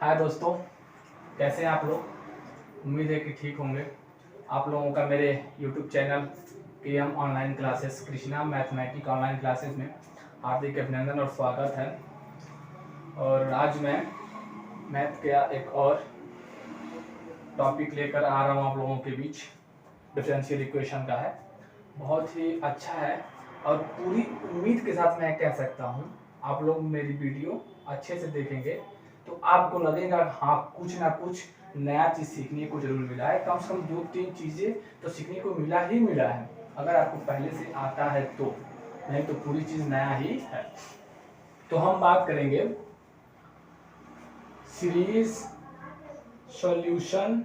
हाय दोस्तों, कैसे हैं आप लोग। उम्मीद है कि ठीक होंगे। आप लोगों का मेरे YouTube channel PM online classes Krishna mathematics online classes में हार्दिक अभिनंदन और स्वागत है। और आज मैं मैथ का एक और टॉपिक लेकर आ रहा हूँ आप लोगों के बीच। डिफरेंशियल इक्वेशन का है, बहुत ही अच्छा है और पूरी उम्मीद के साथ मैं कह सकता हूँ आप लोग मेरी वीडियो अच्छे से देखेंगे तो आपको लगेगा हाँ कुछ ना कुछ नया चीज़ सीखने को जरूर मिला है। कम से कम 2-3 चीज़ें तो सीखने को मिला है, अगर आपको पहले से आता है तो, नहीं तो पूरी चीज़ नया ही है। तो हम बात करेंगे series solution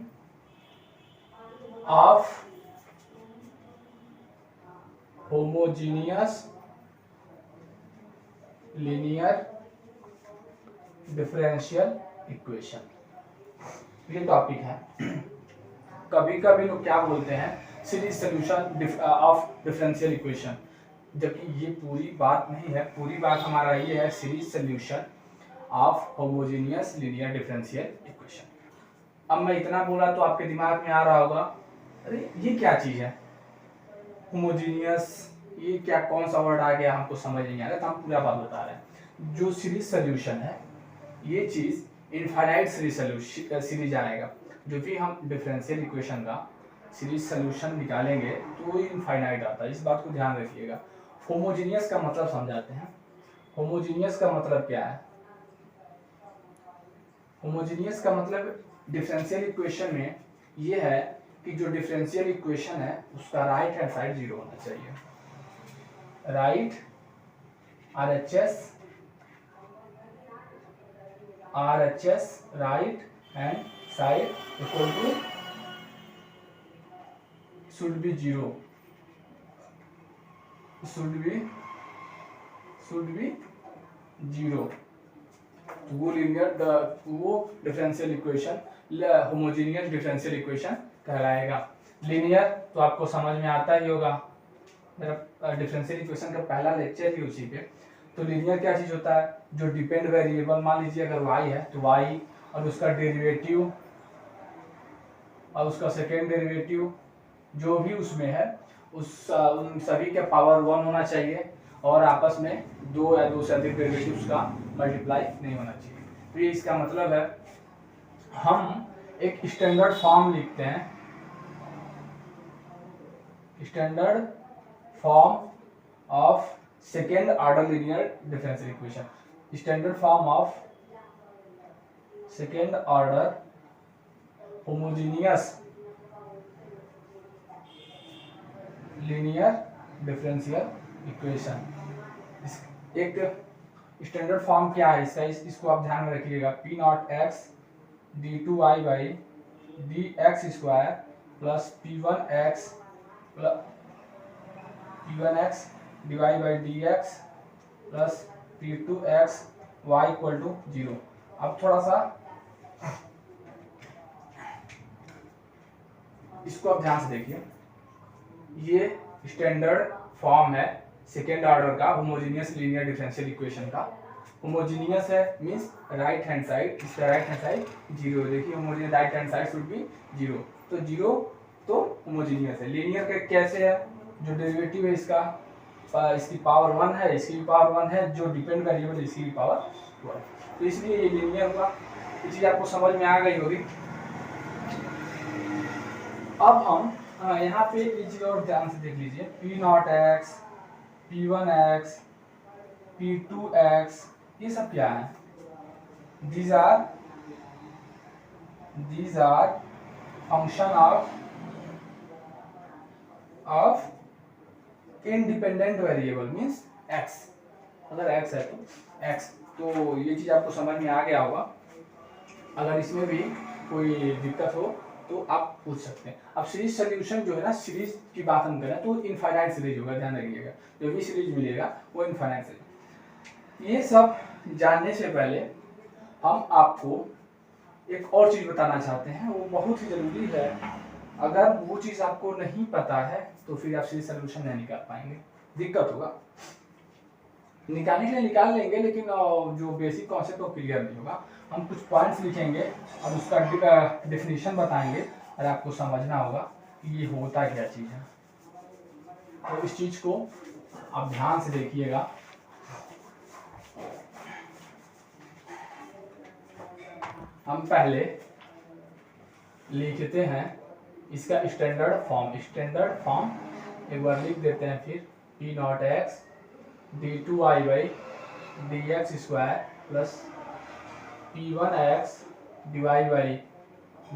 of homogeneous linear differential equation, ये टॉपिक है। कभी कभी लोग क्या बोलते हैं series solution of differential equation, जबकि ये पूरी बात नहीं है। पूरी बात हमारा ये है series solution of homogeneous linear differential equation. अब मैं इतना बोला तो आपके दिमाग में आ रहा होगा अरे ये क्या चीज़ है होमोजेनियस, ये क्या कौन सा वर्ड आ गया, हमको समझ नहीं आ रहा। तो हम पूरा बात बता रहे हैं। जो सीरीज सॉल्यूशन है ये चीज़ इनफाइनाइट सीरीज आएगा। जो भी हम डिफरेंशियल इक्वेशन का सीरीज सॉल्यूशन निकालेंगे तो ये इनफाइनाइट आता है, इस बात को ध्यान रखिएगा। होमोजीनियस का मतलब समझाते हैं। होमोजीनियस का मतलब क्या है? होमोजीनियस का मतलब डिफरेंशियल इक्वेशन में ये है कि जो डिफरेंशियल इक्वेशन है उसका राइट हैंड साइड जीरो होना चाहिए। Right RHS right hand side equal to should be zero, should be zero. वो differential equation homogeneous differential equation कहलाएगा। लीनियर तो आपको समझ में आता ही होगा, मेरा डिफरेंशियल इक्वेशन का पहला लेक्चर ही उसी पे। तो लीनियर क्या चीज होता है? जो डिपेंड वेरिएबल, मान लीजिए अगर y है तो y और उसका डेरिवेटिव और उसका सेकेंड डेरिवेटिव जो भी उसमें है उन सभी के पावर 1 होना चाहिए और आपस में 2 या 2 से अधिक डेरिवेटिव्स का मल्टीप्लाई नहीं होना चाहिए। तो ये इसका मतलब है। हम एक स्टैंडर्ड फॉर्म लिखते हैं, standard form of second order linear differential equation. Standard form of second order homogeneous linear differential equation. एक स्टैंडर्ड फॉर्म क्या है इसका, इसको आप ध्यान में रखिएगा। P not x d2y by dx square plus P1x divide by dx plus P2x y equal to 0। अब थोड़ा सा इसको आप ध्यान से देखिए। ये स्टैंडर्ड फॉर्म है सेकेंड ऑर्डर का होमोजेनियस लीनियर डिफरेंशियल इक्वेशन का। होमोजेनियस है मींस राइट हैंड साइड, इसका राइट हैंड साइड जीरो। देखिए homogeneous right hand side should be zero, तो जीरो तो होमोजेनियस है। लीनियर का कैसे है? जो डेरिवेटिव है इसका इसकी पावर 1 है, इसकी भी पावर 1 है, जो डिपेंड वेरिएबल इसकी भी पावर 1, तो इसलिए ये लीनियर हुआ। ये चीज आपको समझ में आ गई होगी। अब हम यहाँ पे एक चीज और ध्यान से देख लीजिए। P not x, P1x, P2x, ये सब क्या है? These are function of independent variable means x। अगर x है तो x, तो ये चीज आपको समझ में आ गया होगा। अगर इसमें भी कोई दिक्कत हो तो आप पूछ सकते हैं। अब सीरीज सॉल्यूशन जो है ना, सीरीज की बात हम करें तो इनफाइनाइट सीरीज होगा, ध्यान रखिएगा। जो भी सीरीज मिलेगा वो इनफाइनाइट सीरीज। ये सब जानने से पहले हम आपको एक और चीज बताना चाहते हैं, वो बहुत ही जरूरी है। अगर वो चीज आपको नहीं पता है तो फिर आप सीरीज सॉल्यूशन नहीं निकाल पाएंगे, दिक्कत होगा। निकालने के लिए निकाल लेंगे, लेकिन जो बेसिक कॉन्सेप्ट वो क्लियर नहीं होगा। हम कुछ पॉइंट्स लिखेंगे और उसका डेफिनेशन बताएंगे और आपको समझना होगा कि ये होता क्या चीज़ है। तो इस चीज़ को आप ध्यान से देखिएगा। हम पहले लिखते हैं इसका स्टैंडर्ड फॉर्म एक बार लिख देते हैं। फिर P not X d2i by D X square plus p1x d y by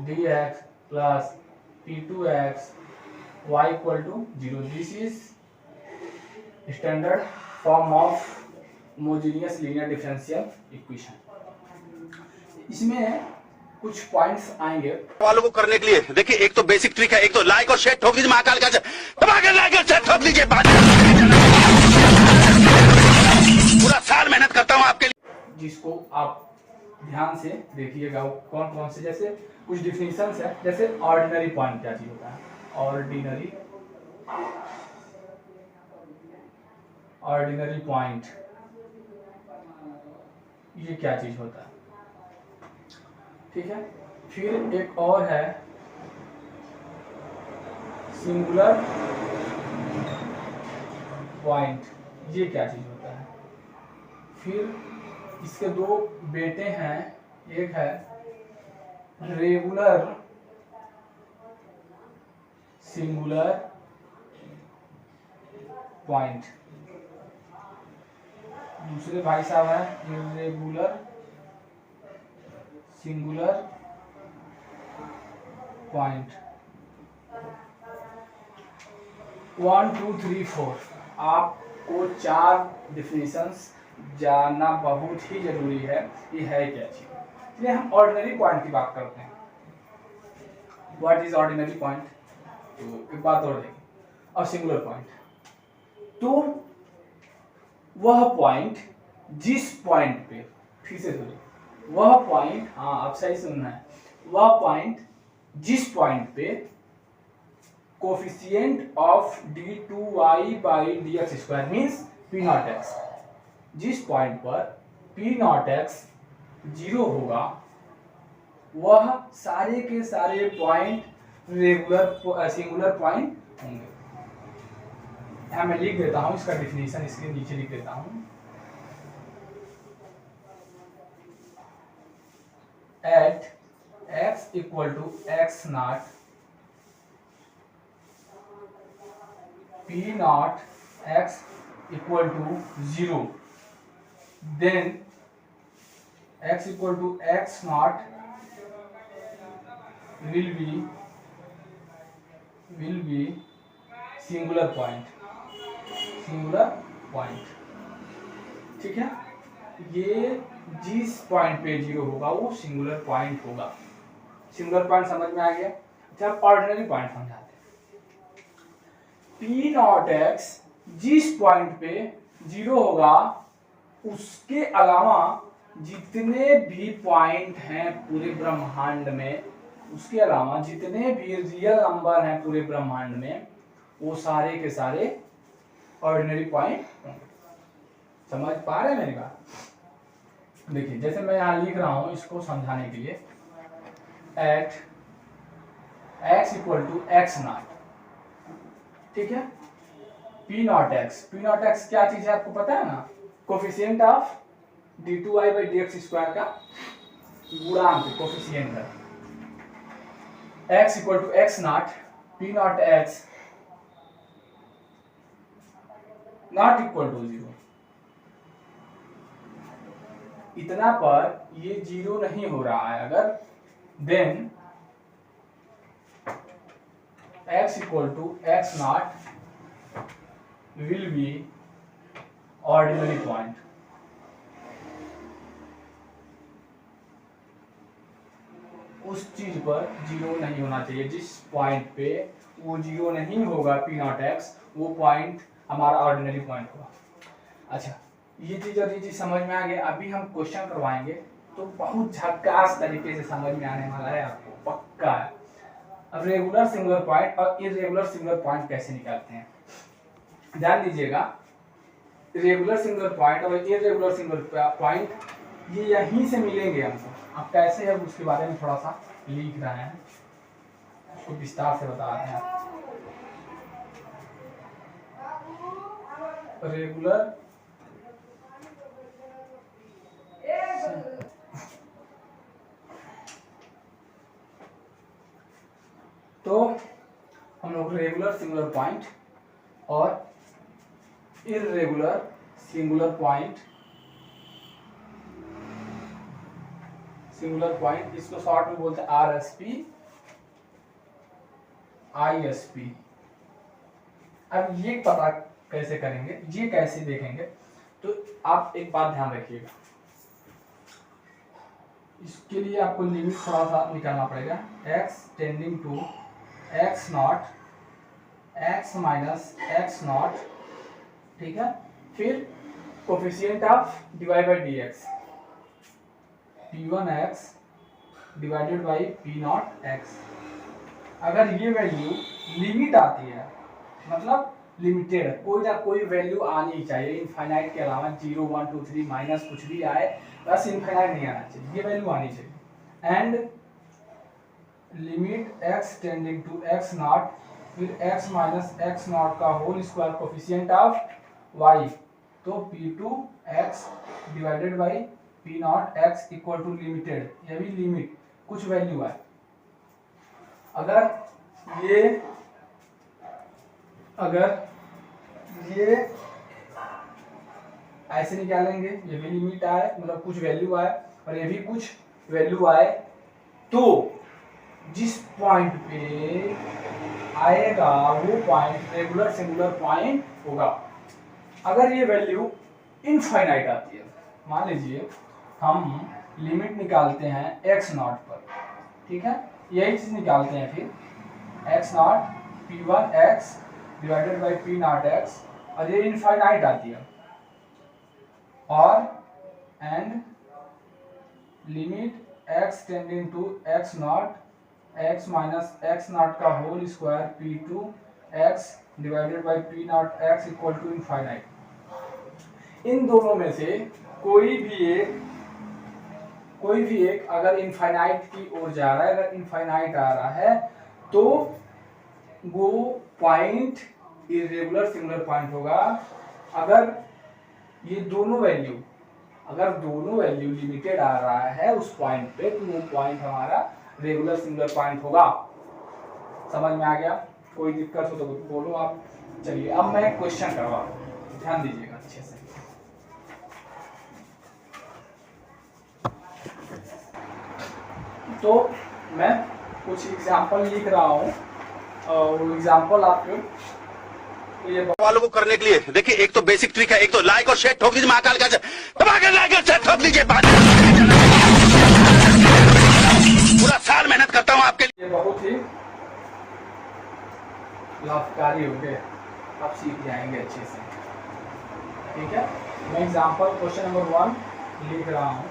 D X plus p2x y equal to 0। This is standard form of homogeneous linear differential equation. इसमें कुछ पॉइंट्स आएंगे वालों को करने के लिए। देखिए, एक तो बेसिक ट्रिक है, एक तो लाइक और शेयर ठोक दीजिए, महाकाल का दबा के लाइक और शेयर ठोक दीजिए। पूरा साल मेहनत करता हूं आपके लिए, जिसको आप ध्यान से देखिएगा। कौन कौन से, जैसे कुछ डिफिनेशंस है, जैसे ऑर्डिनरी पॉइंट क्या चीज होता है। ऑर्डिनरी पॉइंट ये क्या चीज होता है, ठीक है। फिर एक और है सिंगुलर पॉइंट, ये क्या चीज होता है। फिर इसके दो बेटे हैं, एक है रेगुलर सिंगुलर पॉइंट, दूसरे भाई साहब हैं इरेगुलर सिंगुलर पॉइंट। 1 2 3 4 आपको 4 डिफिनेशंस जानना बहुत ही जरूरी है। ये है क्या चीज, इसलिए हम ऑर्डिनरी पॉइंट की बात करते हैं। व्हाट इज ऑर्डिनरी पॉइंट, तो एक बात और देखें। और सिंगुलर पॉइंट, तो वह पॉइंट जिस पॉइंट पे, फिर से सुनिए, वह पॉइंट, हाँ आप सही सुनना है, वह पॉइंट जिस पॉइंट पे coefficient of d2y by D X square means P not X, जिस पॉइंट पर पी नॉट एक्स 0 होगा, वह सारे के सारे पॉइंट रेगुलर सिंगुलर पॉइंट होंगे। यहां मैं लिख देता हूं इसका डिफिनेशन, इसके नीचे लिख देता हूं। At x equal to X not p not x equal to 0, then x equal to x not will be singular point, ठीक है। ये जिस पॉइंट पे 0 होगा वो सिंगुलर पॉइंट होगा। सिंगुलर पॉइंट समझ में आ गया। अच्छा, ऑर्डिनरी पॉइंट समझाते हैं। पी नॉट एक्स जिस पॉइंट पे 0 होगा, उसके अलावा जितने भी पॉइंट हैं पूरे ब्रह्मांड में, उसके अलावा जितने भी रियल नंबर हैं पूरे ब्रह्मांड में, वो सारे के सारे ऑर्डिनरी पॉइंट होंगे। समझ पा रहे हैं मेरी बात। देखिए, जैसे मैं यहां लिख रहा हूं इसको समझाने के लिए, at x equal to X not, ठीक है। पी नॉट एक्स क्या चीज है आपको पता है ना, coefficient of d2y by D X square का गुणांक कोफिशिएंट है। x equal to X not, P not X not equal to 0, इतना पर ये 0 नहीं हो रहा है अगर, then x equal to X not will be ordinary point. उस चीज पर 0 नहीं होना चाहिए, जिस पॉइंट पे वो 0 नहीं होगा पी नॉट एक्स, वो पॉइंट हमारा ऑर्डिनरी पॉइंट होगा। अच्छा, ये चीज और ये चीज समझ में आ गया। अभी हम क्वेश्चन करवाएंगे तो बहुत झक्कास तरीके से समझ में आने वाला है आपको, पक्का है। अब रेगुलर सिंगुलर पॉइंट और इरेगुलर सिंगुलर पॉइंट कैसे निकालते हैं, ध्यान दीजिएगा। रेगुलर सिंगुलर पॉइंट और इररेगुलर सिंगुलर पॉइंट ये यहीं से मिलेंगे हमको। अब कैसे है उसके बारे में थोड़ा सा लिख रहे हैं, उसको विस्तार से बता रहे हैं। रेगुलर तो हम लोग रेगुलर सिंगुलर पॉइंट और इररेगुलर सिंगुलर पॉइंट इसको शॉर्ट में बोलते हैं RSP ISP। अब ये पता कैसे करेंगे, ये कैसे देखेंगे, तो आप एक बात ध्यान रखिएगा, इसके लिए आपको लिमिट थोड़ा सा निकालना पड़ेगा। x tending to x not x minus x not, ठीक है। फिर coefficient of divide by dx p1x divided by p0x। अगर ये वैल्यू लिमिट आती है, मतलब लिमिटेड, कोई ना कोई वैल्यू आनी चाहिए इनफाइनाइट के अलावा, 0 1 2 3 माइनस कुछ भी आए, बस इनफाइनाइट नहीं आना चाहिए, ये वैल्यू आनी चाहिए। And limit x tending to x not, फिर x माइनस x नॉट का whole square coefficient of y, तो p2x divided by p0x equal to limited, ये भी लिमिट कुछ वैल्यू है। अगर ये ऐसे निकालेंगे, ये भी लिमिट आए, मतलब कुछ वैल्यू आए, और ये भी कुछ वैल्यू आए, तो जिस पॉइंट पे आएगा वो पॉइंट रेगुलर सिंगुलर पॉइंट होगा। अगर ये वैल्यू इनफाइनाइट आती है, मान लीजिए हम लिमिट निकालते हैं x नॉट पर, ठीक है, यही चीज निकालते हैं, फिर x not p1x divided by p0x, और ये इनफाइनाइट आती है, और and limit x tending to x not x minus x not का whole square p2x divided by p0x equal to infinite. इन दोनों में से कोई भी एक अगर इनफाइनाइट की ओर जा रहा है, अगर इनफाइनाइट आ रहा है, तो वो पॉइंट इरेगुलर सिंगुलर पॉइंट होगा। अगर ये दोनों वैल्यू लिमिटेड आ रहा है उस पॉइंट पे, तो वो पॉइंट हमारा रेगुलर सिंगुलर पॉइंट होगा। समझ में आ गया? कोई दिक्कत हो तो बोलो आप। चलिए अब मैं क्वेश्चन करवा रहा हूं, ध्यान दीजिएगा अच्छे से। तो मैं कुछ एग्जांपल लिख रहा हूं, और एग्जांपल आपको ये वालों को करने के लिए देखिए, एक तो बेसिक ट्रिक है, एक तो लाइक और शेयर ठोक दीजिए महाकाल का, दबाकर लाइक और शेयर ठोक दीजिए। पूरा साल मेहनत करता हूं आपके लिए। ये बहुत ही लाभकारी होंगे, आप सीख जाएंगे अच्छे से, ठीक है। मैं एग्जांपल क्वेश्चन नंबर 1 लिख रहा हूं।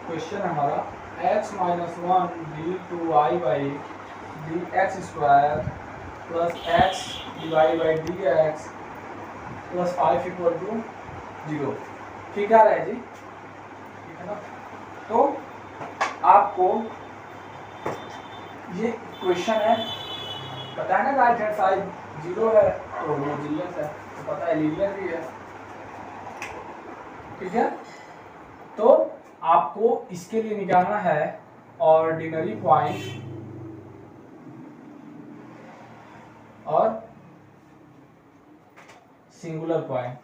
क्वेश्चन हमारा x minus 1 d2y by dx square plus x divide by dx plus 5 equal to 0, ठीक आ रहा है जी, ठीक है ना। तो आपको ये क्वेश्चन है, पता है ना राइट हैंड साइड 0 है तो होमोजीनियस है, तो पता है लीनियर भी है, ठीक है। तो आपको इसके लिए निकालना है ऑर्डिनरी पॉइंट और सिंगुलर पॉइंट,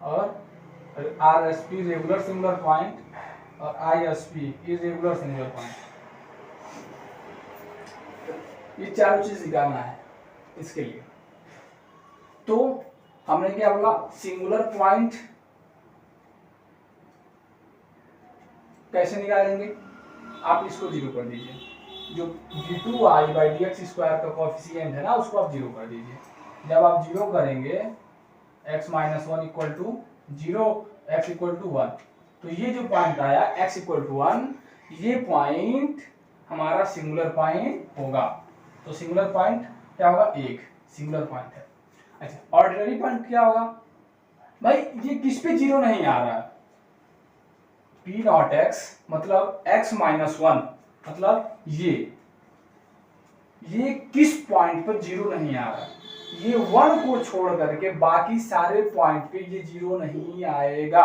और RSP रेगुलर सिंगुलर पॉइंट, और ISP इरेगुलर सिंगुलर पॉइंट। ये चारों चीज निकालना है इसके लिए। तो हमने क्या बोला, सिंगुलर पॉइंट कैसे निकालेंगे, आप इसको 0 कर दीजिए, जो d2y बाई dx स्क्वायर का कोफिशिएंट है ना, उसको आप 0 कर दीजिए। जब आप 0 करेंगे x minus 1 equal to 0, x equal to 1, तो ये जो पॉइंट आया x इक्वल टू 1, ये पॉइंट हमारा सिंगुलर पॉइंट होगा। तो सिंगुलर पॉइंट क्या होगा, एक सिंगुलर पॉइंट है। अच्छा ऑर्डिनरी पॉइंट क्या होगा भाई, ये किस पे जीरो नहीं आ रहा है, पी नॉट एक्स मतलब x माइनस वन, मतलब ये किस पॉइंट पर जीरो नहीं आ रहा है, ये वन को छोड़ करके बाकी सारे पॉइंट पे ये जीरो नहीं आएगा।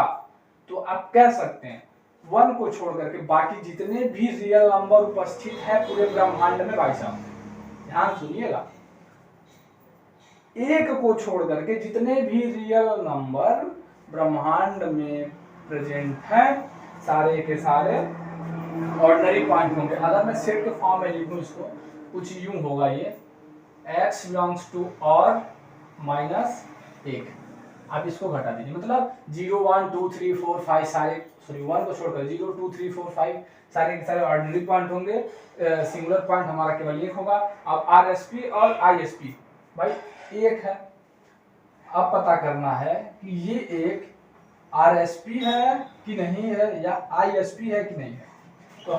तो आप कह सकते हैं वन को छोड़ करके बाकी जितने भी रियल नंबर उपस्थित है पूरे ब्रह्मांड में, भाई साहब ध्यान सुनिएगा, एक को छोड़ करके जितने भी रियल नंबर ब्रह्मांड में प्रेजेंट है सारे के सारे ऑर्डिनरी पॉइंट होंगे। अगर मैं सेट के फॉर्म में लिखूं इसको कुछ यूं होगा, ये x बिलोंग्स टू और माइनस एक, आप इसको घटा दीजिए, मतलब 0 1 2 3 4 5 सारे, सॉरी 1 को छोड़कर 0 2 3 4 5 सारे के सारे ऑर्डिनरी पॉइंट होंगे, सिंगुलर पॉइंट हमारा केवल एक होगा। अब RSP और ISP भाई एक है, अब पता करना है कि ये एक RSP है कि नहीं है या ISP है कि नहीं है। तो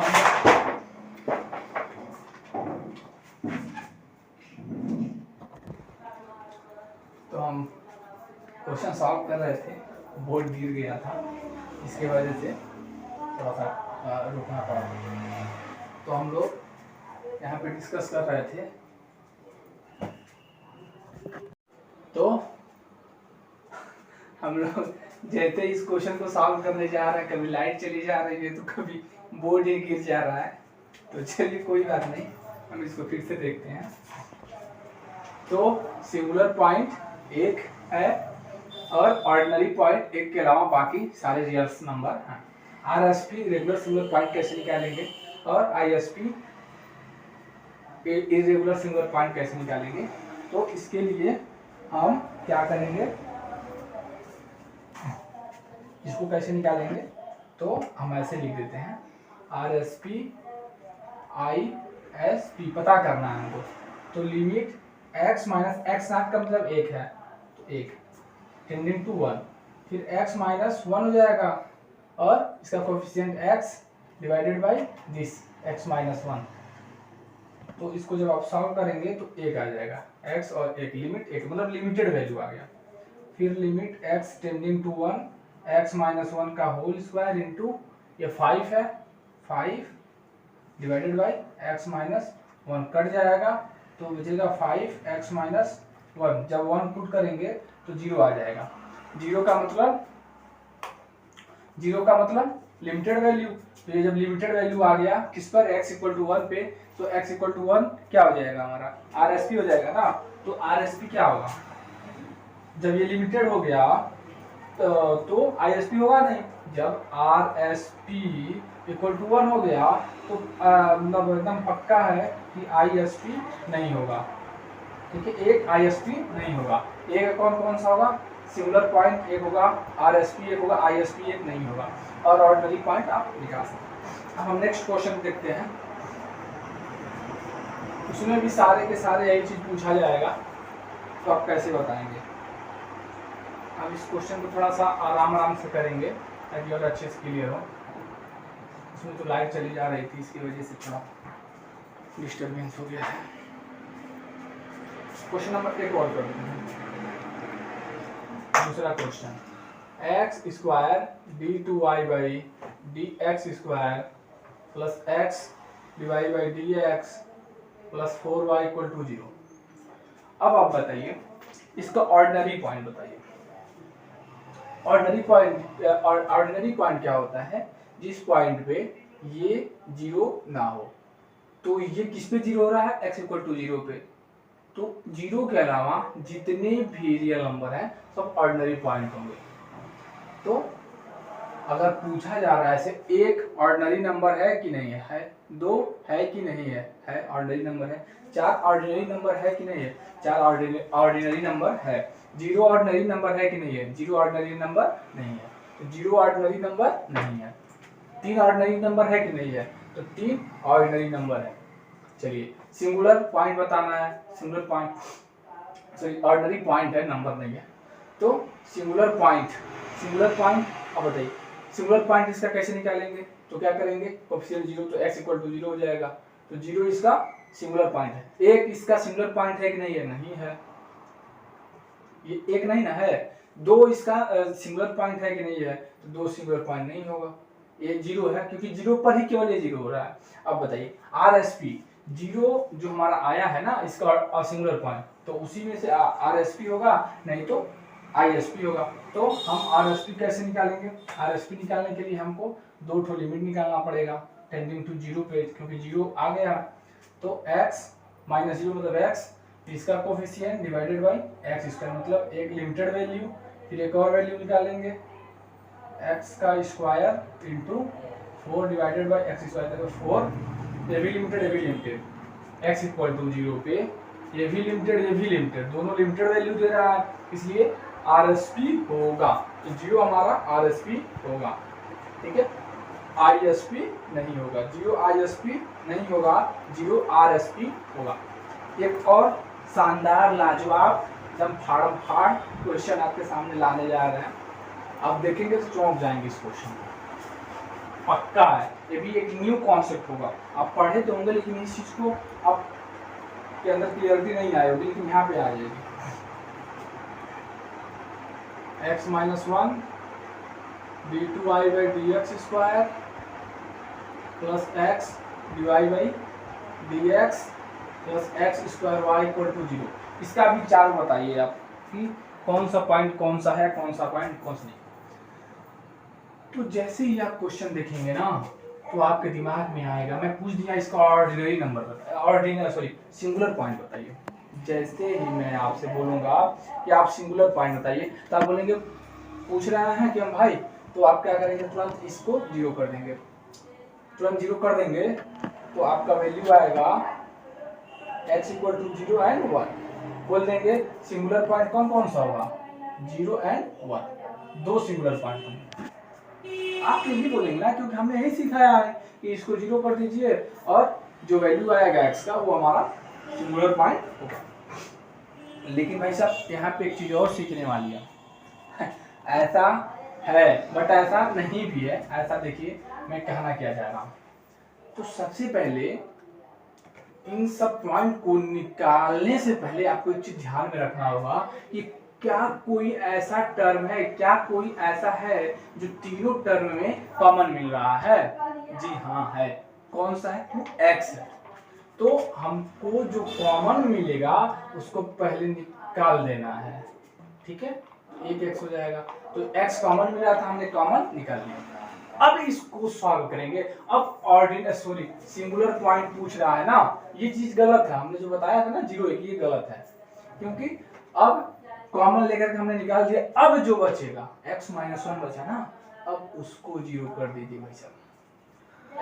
हम क्वेश्चन सॉल्व कर रहे थे, बोर्ड गिर गया था, इसके वजह से थोड़ा सा रुकना पड़ा। तो हम लोग यहाँ पे डिस्कस कर रहे थे, तो हम लोग जैसे इस क्वेश्चन को सॉल्व करने जा रहे हैं, कभी लाइट चली जा रही है तो कभी बोर्ड ही गिर जा रहा है। तो चलिए कोई बात नहीं, हम इसको फिर से देखते हैं। तो सिंगुलर पॉइंट एक है और ऑर्डिनरी पॉइंट एक के अलावा बाकी सारे रियल नंबर हैं। RSP रेगुलर सिंगुलर पॉइंट कैसे निकालेंगे और ISP इरेगुलर सिंगुलर पॉइंट कैसे निकालेंगे, तो इसके लिए हम क्या करेंगे, इसको कैसे निकालेंगे, तो हम ऐसे लिख देते हैं RSP ISP पता करना है हमको। तो limit x minus x not का मतलब एक है, तो एक टेंडिंग टू 1, फिर x माइनस 1 हो जाएगा और इसका coefficient x divided by this x minus 1। तो इसको जब आप सॉल्व करेंगे तो एक आ जाएगा, x और एक लिमिट एक मतलब लिमिटेड वैल्यू आ गया। फिर limit x tending to 1 x minus 1 का होल स्क्वायर इंटू ये 5 है, 5 divided by x minus 1 cut जाएगा तो बचेगा 5x माइनस 1। जब 1 पुट करेंगे तो 0 आ जाएगा। 0 का मतलब लिमिटेड वैल्यू। तो ये जब लिमिटेड वैल्यू आ गया किस पर, x इक्वल टू 1 पे, तो x इक्वल टू 1 क्या हो जाएगा हमारा, RSP हो जाएगा ना। तो RSP क्या होगा, जब ये लिमिटेड हो गया तो ISP होगा नहीं। जब RSP इक्वल टू 1 हो गया तो मतलब एकदम पक्का है कि ISP नहीं होगा, ठीक है, एक ISP नहीं होगा। एक कौन कौन सा होगा, सिंगुलर पॉइंट एक होगा, RSP एक होगा, ISP एक नहीं होगा, और ऑर्डिनरी पॉइंट आप निकाल सकते हैं। अब हम नेक्स्ट क्वेश्चन देखते हैं, उसमें भी सारे के सारे यही चीज पूछा जाएगा, तो आप कैसे बताएंगे। अब इस क्वेश्चन को थोड़ा सा आराम से करेंगे ताकि और अच्छे से क्लियर हो। इसमें तो लाइट चली जा रही थी, इसकी वजह से थोड़ा डिस्टर्बेंस हो गया है। क्वेश्चन नंबर एक और करते हैं, दूसरा question, X square d2y by dx square plus X divide by dx plus 4y equal to 0। अब आप बताइए इसका ऑर्डिनरी पॉइंट बताइए। ऑर्डिनरी पॉइंट क्या होता है, जिस पॉइंट पे ये 0 ना हो। तो ये किस पे 0 हो रहा है, x इक्वल टू 0 पे। तो 0 के अलावा जितने भी रियल नंबर हैं सब ऑर्डिनरी पॉइंट होंगे। तो अगर पूछा जा रहा है ऐसे, एक ऑर्डिनरी नंबर है कि नहीं है, 2 है कि नहीं है ऑर्डिनरी नंबर है, 4 ऑर्डिनरी नंबर है कि नहीं है, 4 ऑर्डिनरी नंबर है, 0 ऑर्डिनरी नंबर है कि नहीं है, 0 ऑर्डिनरी नंबर नहीं है, तो 0 ऑर्डिनरी नंबर नहीं है। 3 ऑर्डिनरी नंबर है कि नहीं है, तो 3 ऑर्डिनरी नंबर है। चलिए सिंगुलर पॉइंट बताना है, singular point, sorry ordinary point है, नंबर नहीं है। तो सिंगुलर पॉइंट अब बताइए सिंगुलर पॉइंट इसका कैसे निकालेंगे। तो क्या करेंगे, कोएफिशिएंट 0, तो x इक्वल टू 0 हो जाएगा। तो 0 इसका सिंगुलर पॉइंट है। एक इसका सिंगुलर पॉइंट है कि नहीं है? नहीं है, ये एक नहीं ना है। दो इसका सिंगुलर पॉइंट है कि नहीं है? तो दो सिंगुलर पॉइंट नहीं होगा, ये जीरो है क्योंकि जीरो पर ही केवल ये जीरो हो रहा है। अब बताइए RSP जीरो जो हमारा आया है ना इसका सिंगुलर पॉइंट, तो उसी में से RSP होगा, नहीं तो ISP होगा। तो हम RSP कैसे निकालेंगे? RSP निकालने के लिए हमको दो ठो लिमिट निकालना पड़ेगा टेंडिंग टू जीरो पे, क्योंकि जीरो आ गया। तो x माइनस जीरो मतलब x, इसका coefficient divided by X square, मतलब एक लिमिटेड वैल्यू, फिर एक और वैल्यू निकालेंगे x का square into 4 divided by X square, तो 4 ये भी limited x equal to zero पे ये भी लिमिटेड दोनों लिमिटेड वैल्यू दे रहा है, इसलिए RSP होगा। तो जीरो हमारा RSP होगा, ठीक है, ISP नहीं होगा। जीरो ISP नहीं होगा, जीरो RSP होगा। एक और शानदार लाजवाब एकदम फाड़म फाड़ क्वेश्चन आपके सामने लाने जा रहे हैं, आप देखेंगे तो चौंक जाएंगे इस क्वेश्चन में, पक्का है। ये भी एक न्यू कॉन्सेप्ट होगा, आप पढ़े तो होंगे लेकिन इस चीज को आप के अंदर क्लियरिटी नहीं आई होगी, लेकिन यहाँ पे आ जाएगी। x minus 1 d2y by dx square plus x dy by dx plus X square Y equal to zero. इसका विचार बताइए आप कि कौन सा पॉइंट कौन सा है, कौन सा पॉइंट कौन सा नहीं। तो जैसे ही आप क्वेश्चन देखेंगे ना तो आपके दिमाग में आएगा, मैं पूछ दिया इसका ऑर्डिनरी नंबर बताइए, सिंगुलर पॉइंट बताइए। जैसे ही मैं आपसे बोलूंगा कि आप सिंगुलर पॉइंट बताइए तो आप बोलेंगे, पूछ रहे हैं कि हम भाई, तो आप क्या करेंगे, तुरंत इसको जीरो कर देंगे, तुरंत जीरो कर देंगे तो आपका वैल्यू आएगा x equal to zero and 1। बोल देंगे सिंगुलर पॉइंट कौन कौन सा होगा, जीरो एंड 1, दो सिंगुलर पॉइंट होंगे। आप यही बोलेंगे ना, क्योंकि हमने यही सिखाया है कि इसको जीरो कर दीजिए और जो वैल्यू आएगा x का वो हमारा सिंगुलर पॉइंट होगा। लेकिन भाई साहब यहाँ पे एक चीज और सीखने वाली है ऐसा है बट ऐसा नहीं भी है। ऐसा देखिए मैं कहना क्या चाह रहा हूँ, तो सबसे पहले इन सब पॉइंट को निकालने से पहले आपको एक चीज ध्यान में रखना होगा कि क्या कोई ऐसा टर्म है, क्या कोई ऐसा है जो तीनों टर्म में कॉमन मिल रहा है। जी हाँ है। कौन सा है? तो x है। तो हमको जो कॉमन मिलेगा उसको पहले निकाल देना है, ठीक है, एक x हो जाएगा। तो x कॉमन मिला था, हमने कॉमन निकाल लिया। अब इसको सॉल्व करेंगे। अब सिंगुलर पॉइंट पूछ रहा है ना, ये चीज गलत है। हमने जो बताया था ना जीरो एक, ये गलत है, क्योंकि अब कॉमन लेकर के हमने निकाल दिया। अब जो बचेगा x माइनस 1 बचा ना, अब उसको जीरो कर दीजिए भाई साहब,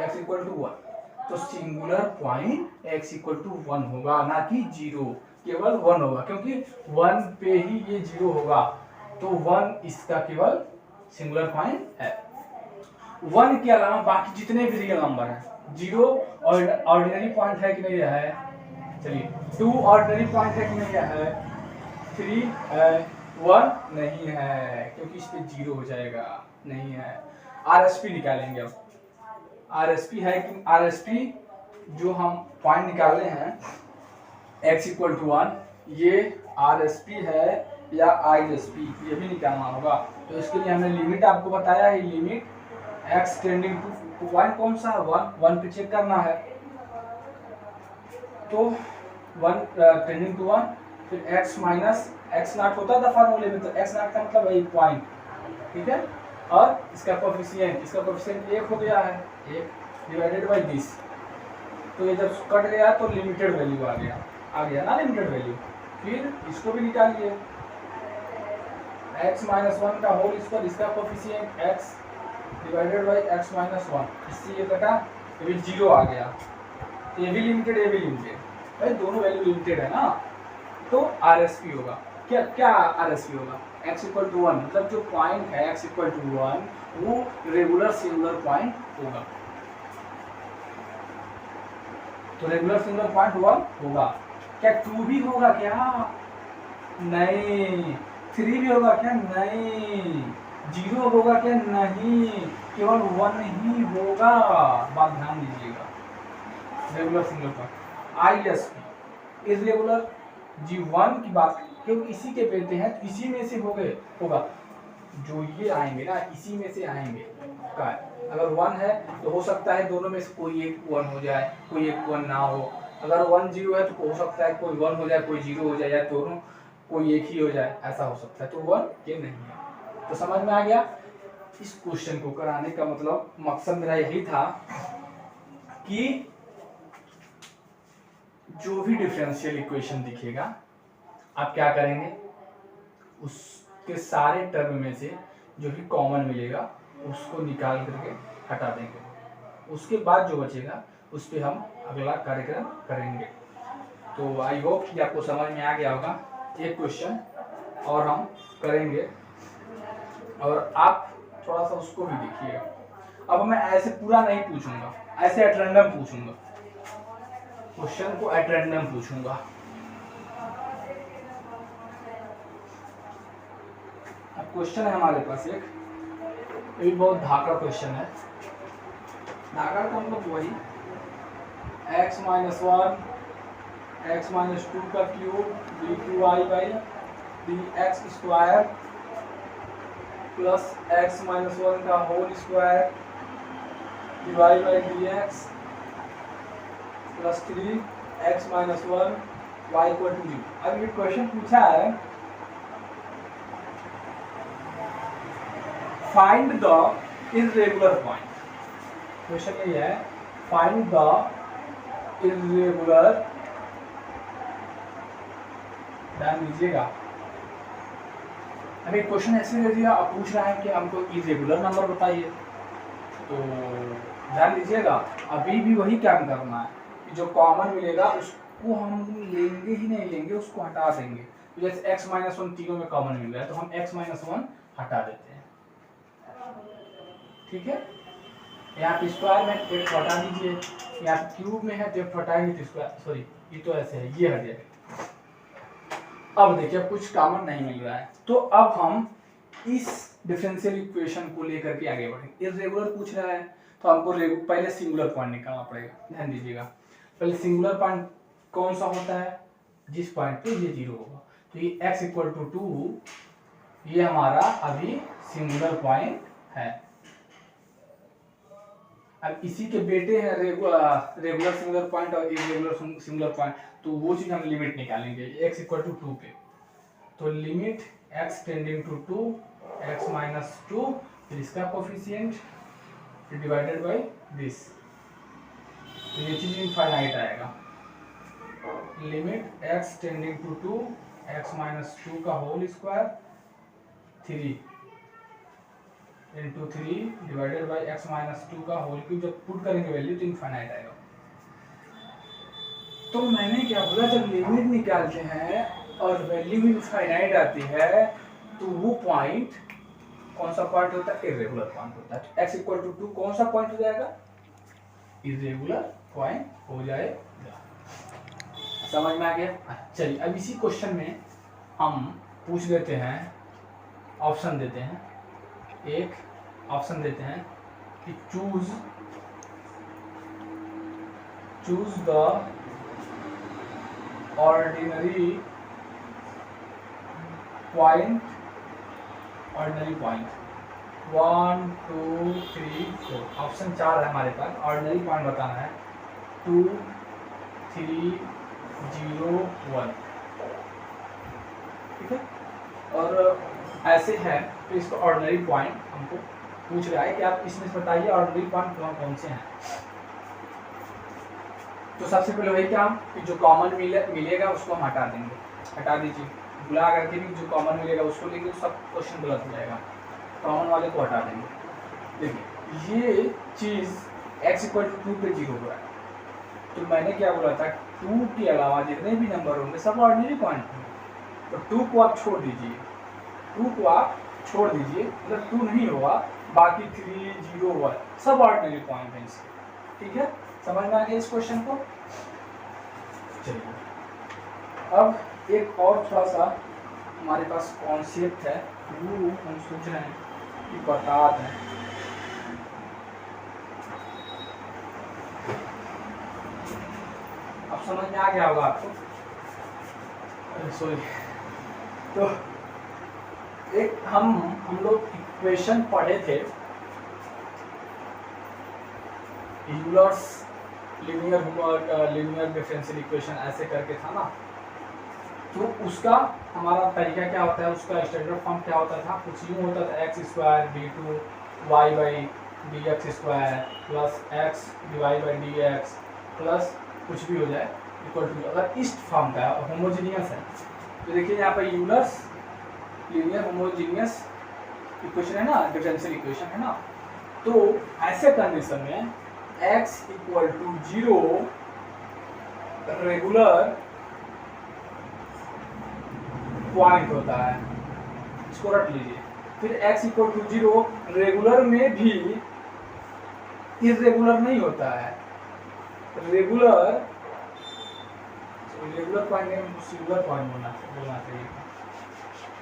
x इक्वल टू 1। तो singular point x equal to 1 होगा, ना कि जीरो, केवल 1 होगा, क्योंकि 1 पे ही ये जीरो होगा। तो 1 इसका केवल सिंगुलर पॉइंट है। 1 के अलावा बाकी जितने भी रियल नंबर हैं, जीरो ऑर्डिनरी पॉइंट है कि नहीं है, चलिए 2 ऑर्डिनरी पॉइंट है कि नहीं है, 3 है, 1 नहीं है क्योंकि इस पे जीरो हो जाएगा, नहीं है। RSP निकालेंगे। अब RSP है कि RSP जो हम पॉइंट निकाले हैं x इक्वल टू 1, ये RSP है या ISP, ये भी निकालना होगा। तो इसके लिए हमने लिमिट आपको बताया है, limit x tending two point कौन सा है, 1 पे चेक करना है। तो 1 टेंडिंग टू 1, फिर x माइनस x नॉट होता था फार्मूले में, तो x नॉट का मतलब वही पॉइंट, ठीक है। और इसका कोफिशिएंट 1 हो गया है, 1 डिवाइडेड बाई दिस। तो ये जब कट गया तो लिमिटेड वैल्यू आ गया ना लिमिटेड वैल्यू। फिर इसको भी निकालिए, x माइनस 1 का होल स्क्वायर, इसका coefficient x divided by x minus 1, इससे ये कटा, ये भी जीरो आ गया। ये भी लिमिटेड, ये भी लिमिटेड, भाई दोनों वैल्यू लिमिटेड है ना। तो RSP होगा। क्या RSP होगा, x इक्वल टू 1, मतलब जो पॉइंट है x इक्वल टू 1 वो रेगुलर सिंगुलर पॉइंट होगा। तो रेगुलर सिंगुलर पॉइंट 1 होगा। क्या 2 भी होगा क्या? नहीं। 3 भी होगा क्या? नहीं। 0 होगा क्या? नहीं, केवल 1 ही होगा। बात ध्यान दीजिएगा, regular singular point. ISP irregular G1 की बात क्योंकि इसी के बेटे हैं तो इसी में से होगा जो ये आएंगे ना, इसी में से आएंगे का अगर 1 है तो हो सकता है दोनों में से कोई एक 1 हो जाए, कोई एक 1 ना हो। अगर 1 0 है तो हो सकता है कोई 1 हो जाए, कोई 0 हो जाए, या दोनों कोई एक ही हो जाए, ऐसा हो सकता है। तो 1 ये नहीं है। तो समझ में आ गया। इस क्वेश्चन को कराने का मतलब मकसद मेरा यही था कि जो भी डिफरेंशियल इक्वेशन दिखेगा आप क्या करेंगे, उसके सारे टर्म में से जो भी कॉमन मिलेगा उसको निकाल करके हटा देंगे। उसके बाद जो बचेगा उस पर हम अगला कार्यक्रम करेंगे। तो आई होप कि आपको समझ में आ गया होगा। एक क्वेश्चन और हम करेंगे और आप थोड़ा सा उसको भी देखिएगा। अब मैं ऐसे पूरा नहीं पूछूंगा, ऐसे एट रैंडम पूछूंगा, क्वेश्चन को एट रैंडम पूछूंगा। अब क्वेश्चन है हमारे पास एक, ये भी बहुत धाकड़ क्वेश्चन है। धाकड़ का मतलब वही x - 1 x - 2 का cube d2y by dx square plus x - 1 का whole square dy by dx plus 3x - 1 y equal to 0। अब ये क्वेश्चन पूछा है find the irregular point. Question ये है फाइंड द इर्रेगुलर, ध्यान दीजिएगा। अभी क्वेश्चन ऐसे दे दिया, अब पूछ रहा है कि हमको इरेगुलर नंबर बताइए। तो ध्यान दीजिएगा, अभी भी वही काम करना है कि जो कॉमन मिलेगा उसको हम लेंगे ही नहीं लेंगे, उसको हटा देंगे। तो जैसे x - 1 तीनों में कॉमन मिल रहा है तो हम x - 1 हटा देते हैं, ठीक है। यहाँ पे स्क्वायर में एक हटा दीजिए, यहाँ पे क्यूब में है तो एक हटाएंगे तो स्क्वायर, सॉरी ये तो ऐसे है, ये हट जाएगा। अब देखिए कुछ कॉमन नहीं मिल रहा है, तो अब हम इस डिफरेंशियल इक्वेशन को लेकर के आगे बढ़ेंगे। इर्रेगुलर पूछ रहा है तो हमको पहले सिंगुलर पॉइंट निकालना पड़ेगा। ध्यान दीजिएगा, पहले सिंगुलर पॉइंट कौन सा होता है, जिस पॉइंट पे ये 0 होगा। तो ये x = 2 ये हमारा अभी सिंगुलर पॉइंट है। अब इसी के बेटे हैं रेगुलर सिंगुलर पॉइंट और इरेगुलर सिंगुलर पॉइंट, तो वो चीज हम लिमिट निकालेंगे x = 2 पे। तो limit x tending to 2 x - 2 फिर इसका कोफिशिएंट फिर डिवाइडेड बाय दिस, तो ये चीज इनफाइनाइट आएगा। Limit x tending to 2 x - 2 का whole square 3 into 3 divided by x - 2 का होल क्यूब। जब पुट करेंगे वैल्यू तो इनफाइनाइट आएगा। तो मैंने क्या बोला, जब लिमिट निकालते हैं और वैल्यू इनफाइनाइट आती है तो वो पॉइंट कौन सा पॉइंट होता है, इरेगुलर पॉइंट होता है। x = 2 कौन सा पॉइंट हो जाएगा, इरेगुलर पॉइंट हो जाएगा। समझ में आ गया। चलिए अब इसी क्वेश्चन में हम पूछ देते हैं, ऑप्शन देते हैं, एक ऑप्शन देते हैं कि choose the ordinary point 1 2 3 4। Option 4 है हमारे पास, ऑर्डिनरी पॉइंट बताना है 2 3 0 1, ठीक है। और ऐसे है तो इसको ऑर्डिनरी पॉइंट हमको पूछ रहा है कि आप इसमें से बताइए ऑर्डिनरी पॉइंट कौन कौन से हैं। तो सबसे पहले वही काम कि जो कॉमन मिलेगा उसको हम हटा देंगे, हटा दीजिए। बुला करके भी जो कॉमन मिलेगा उसको लेंगे तो सब क्वेश्चन गलत हो जाएगा, कॉमन वाले को हटा देंगे। देखिए ये चीज़ x = 2 पे 0 हो रहा है, तो मैंने क्या बोला था, 2 के अलावा जितने भी नंबर होंगे सब ऑर्डिनरी पॉइंट होंगे। तो 2 को आप छोड़ दीजिए, 2 को आप छोड़ दीजिए, मतलब 2 नहीं होगा, बाकी 3 0 1 सब ऑर्डिनरी पॉइंट है इसके, ठीक है। समझ में आ गया इस क्वेश्चन को। चलिए अब एक और थोड़ा सा हमारे पास कॉन्सेप्ट है, वो हम सोच रहे हैं कि बता दें। अब समझ में आ गया होगा आपको। सॉरी, तो एक हम लोग इक्वेशन पढ़े थे, यूलर्स लीनियर डिफरेंशियल इक्वेशन ऐसे करके था ना। तो उसका हमारा तरीका क्या होता है, उसका स्टैंडर्ड फॉर्म क्या होता था, कुछ यूँ होता था X square D two Y by D X square plus X d y by D X plus कुछ भी हो जाए इक्वल टू, अगर इस फॉर्म का है और होमोजीनियस है तो देखिए यहाँ पर यूलर्स लीनियर होमोजीनियस इक्वेशन है ना, डिफरेंशियल इक्वेशन है ना। तो ऐसे कंडीशन में x equal to 0 regular point होता है, इसको रट लीजिए। फिर x इक्वल टू 0 रेगुलर में भी इरेगुलर नहीं होता है, रेगुलर पॉइंट में सिंगुलर पॉइंट बोलना चाहिए,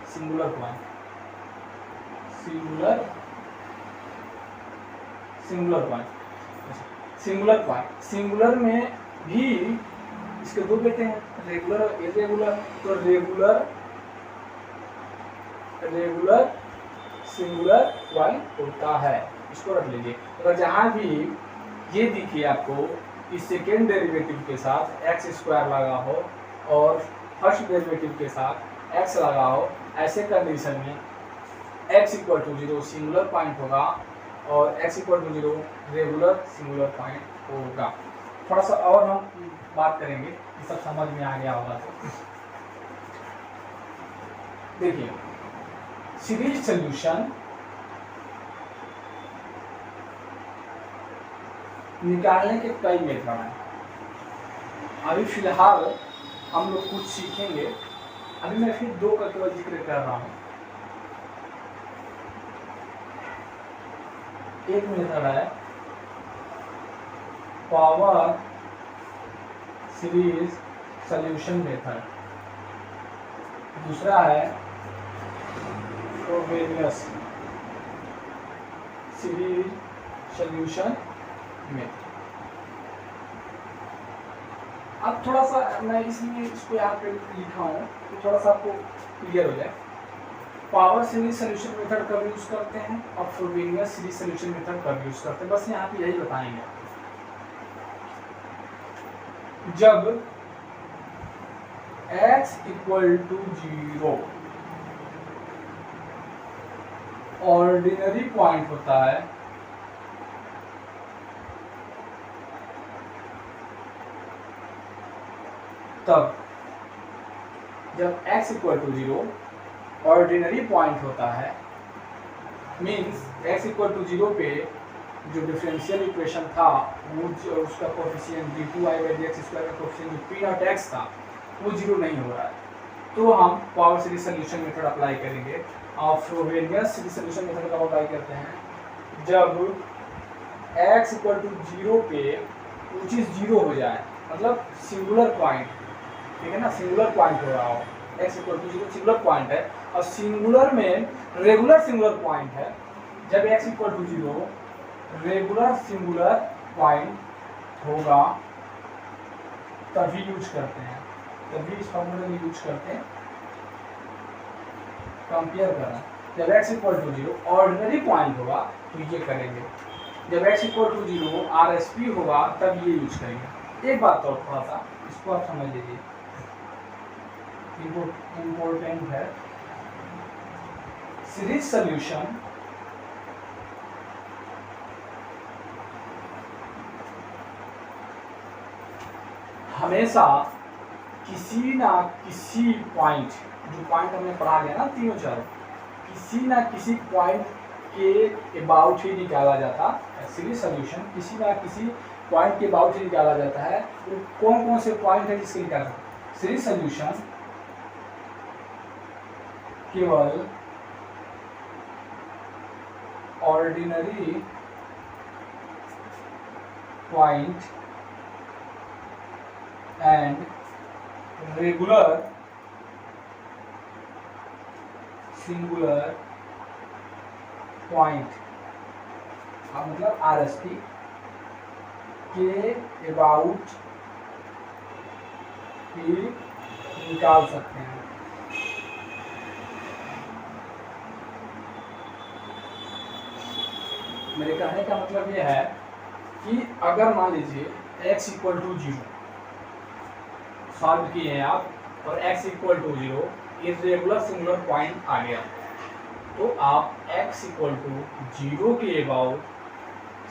सिंगुलर पॉइंट, सिंगुलर में भी इसके दो बेटे हैं, रेगुलर और इरेगुलर। तो रेगुलर सिंगुलर पॉइंट होता है, इसको रख लीजिए। अगर जहां भी ये दिखिए आपको कि सेकेंड डेरिवेटिव के साथ एक्स स्क्वायर लगा हो और फर्स्ट डेरिवेटिव के साथ एक्स लगा हो, ऐसे कंडीशन में x equal to 0 singular point होगा और x equal to 0 regular singular point होगा। थोड़ा सा और हम बात करेंगे, ये सब समझ में आ गया होगा। तो देखिए सीरीज सॉल्यूशन निकालने के कई मेथड हैं। अभी फिलहाल हम लोग कुछ सीखेंगे, अभी मैं फिर दो का केवल जिक्र कर रहा हूँ। एक मेथड है पावर सीरीज सॉल्यूशन मेथड, दूसरा है फ्रोबेनियस सीरीज सॉल्यूशन मेथड। अब थोड़ा सा मैं इसलिए इसको यहाँ पे लिखा हूँ तो थोड़ा सा आपको क्लियर हो जाए। पावर सीरीज सॉल्यूशन मेथड कब यूज करते हैं और फ्रोबेनियस सीरीज सॉल्यूशन मेथड कब यूज करते हैं, बस यहाँ पे यही बताएंगे। जब x equal to 0 ordinary point होता है, तब जब x equal to 0 ordinary point होता है, मीन्स x इक्वल टू 0 पे जो डिफरेंशियल इक्वेशन था वो उसका coefficient d2i by dx square का कोफिशिएंट जो p नॉट x था वो 0 नहीं हो रहा है, तो हम power series solution method apply करेंगे। और फ्रोबेनियस सीरीज सॉल्यूशन मेथड कब अप्लाई करते हैं, जब x इक्वल टू 0 पे वो चीज़ 0 हो जाए, मतलब सिंगुलर पॉइंट, ठीक है ना, सिंगुलर पॉइंट हो रहा हो। x equal to 0 singular point है और सिंगुलर में रेगुलर सिंगुलर पॉइंट है। जब x equal to 0 regular singular point होगा तभी यूज करते हैं, तभी इस फॉर्मूले में यूज करते हैं। कंपेयर करना, जब x equal to 0 ordinary point होगा तो ये करेंगे, जब x इक्वल टू 0 RSP होगा तब ये यूज करेंगे। एक बात और थोड़ा सा इसको आप समझ लीजिए, इम्पोर्टेंट है। सीरीज सॉल्यूशन हमेशा किसी ना किसी पॉइंट, जो पॉइंट हमने पढ़ा गया ना तीनों चारों, किसी ना किसी पॉइंट के अबाउट ही निकाला जाता है। सीरीज सॉल्यूशन किसी ना किसी पॉइंट के अबाउट ही निकाला जाता है। तो कौन कौन से पॉइंट है जिसके निकाला जाता है? सीरीज सॉल्यूशन केवल ordinary point and regular singular point, मतलब RSP के अबाउट भी निकाल सकते हैं। मेरे कहने का मतलब ये है कि अगर मान लीजिए x इक्वल टू 0 सॉल्व किए हैं आप और x equal to 0 irregular singular point आ गया, तो आप x इक्वल टू 0 के अबाउट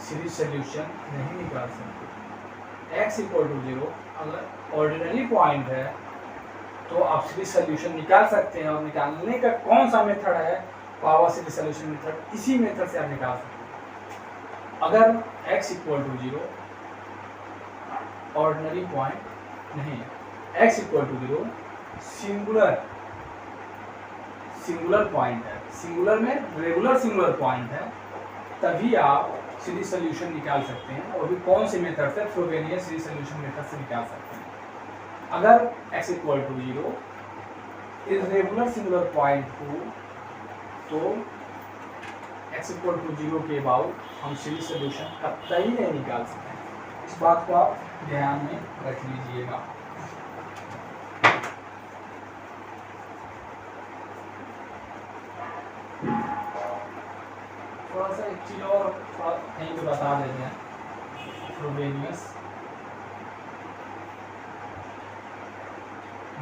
सीरीज सोल्यूशन नहीं निकाल सकते। x इक्वल टू 0 अगर ऑर्डिनरी पॉइंट है तो आप सीरीज सोल्यूशन निकाल सकते हैं, और निकालने का कौन सा मेथड है? Power series solution method. इसी मेथड से आप निकाल सकते हैं। अगर x equal to 0 ordinary point नहीं है, x equal to 0 singular point है, सिंगुलर में रेगुलर सिंगुलर पॉइंट है, तभी आप सीरीज सोल्यूशन निकाल सकते हैं। और भी कौन से मेथड से? फ्रोबेनियस सीरीज सोल्यूशन मेथड से निकाल सकते हैं। अगर x equal to 0 irregular singular point हो तो x इक्वल टू 0 के अबाउट हम सीरीज सोल्यूशन कतई नहीं निकाल सकते हैं। इस बात को आप ध्यान में रख लीजिएगा। थोड़ा सा एक चीज और कहीं पे बता देते हैं, फ्रोबेनियस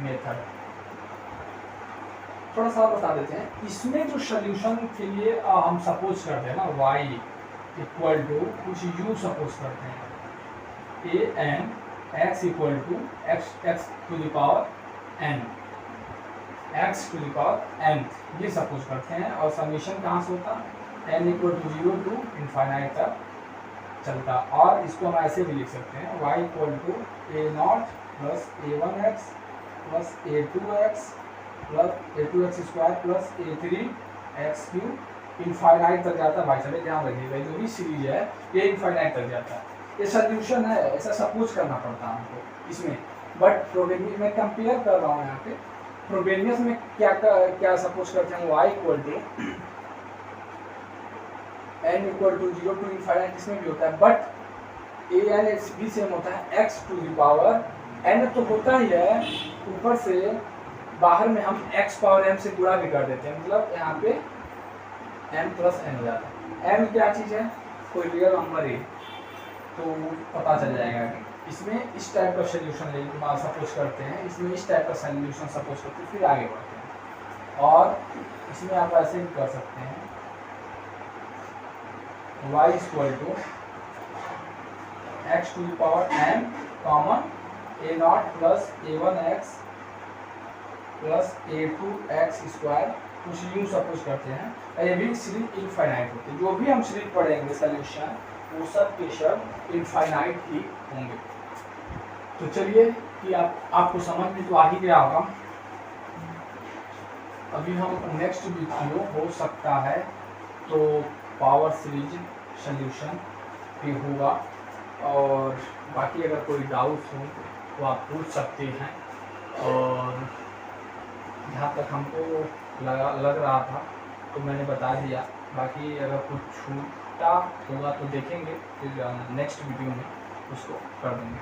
मेथड थोड़ा सा बता देते हैं। इसमें जो सोल्यूशन के लिए हम सपोज करते हैं ना y इक्वल टू कुछ u सपोज करते हैं, a n x equal to x to the power n, x to the power n, ये सपोज करते हैं। और समीशन कहाँ से होता? n equal to 0 to infinite तक चलता। और इसको हम ऐसे भी लिख सकते हैं y equal to a0 plus a1x plus a2x plus a2x square plus a3x cube infinite तक जाता है। भाई साहब ध्यान रखिएगा, जो भी सीरीज है ये इनफाइनाइट तक जाता है। ये सोल्यूशन है, ऐसा सपोज करना पड़ता है हमको इसमें। बट फ्रोबेनियस में कंपेयर कर रहा हूँ यहाँ पे, फ्रोबेनियस में क्या सपोज करते हैं? y equal to n equal to 0 to infinite, इसमें भी होता है। बट a n भी सेम होता है, x to the power n तो होता ही है, ऊपर से बाहर में हम x पावर m से गुणा भी कर देते हैं, मतलब यहाँ पे m प्लस n हो जाता है। m क्या चीज़ है? कोई रियल नंबर है, तो पता चल जाएगा कि इसमें इस टाइप का सोल्यूशन लेकिन सपोज करते हैं, इसमें इस टाइप का सोल्यूशन सपोज करते हैं, फिर आगे बढ़ते हैं। और इसमें आप ऐसे भी कर सकते हैं y equal to x to the power n common a0 plus a1x plus a2x square, कुछ यूँ सपोज करते हैं। ये भी सीरीज इनफाइनाइट होती है। जो भी हम सीरीज पढ़ेंगे सोल्यूशन वो सब के सब इनफाइनाइट ही होंगे। तो चलिए कि आपको समझ में तो आ ही गया होगा। अभी हम नेक्स्ट वीडियो हो सकता है तो पावर सीरीज सोल्यूशन भी होगा, और बाकी अगर कोई डाउट हो तो आप पूछ सकते हैं। और जहाँ तक हमको लग रहा था तो मैंने बता दिया, बाकी अगर कुछ छूटा होगा तो देखेंगे, फिर नेक्स्ट वीडियो में उसको कर देंगे।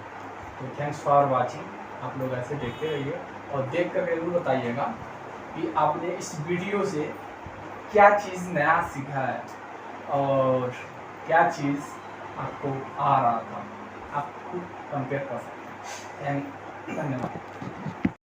तो थैंक्स फॉर वाचिंग। आप लोग ऐसे देखते रहिए और देख कर जरूर बताइएगा कि आपने इस वीडियो से क्या चीज़ नया सीखा है और क्या चीज़ आपको आ रहा था। आप खुद कंपेयर कर सकते हैं। धन्यवाद।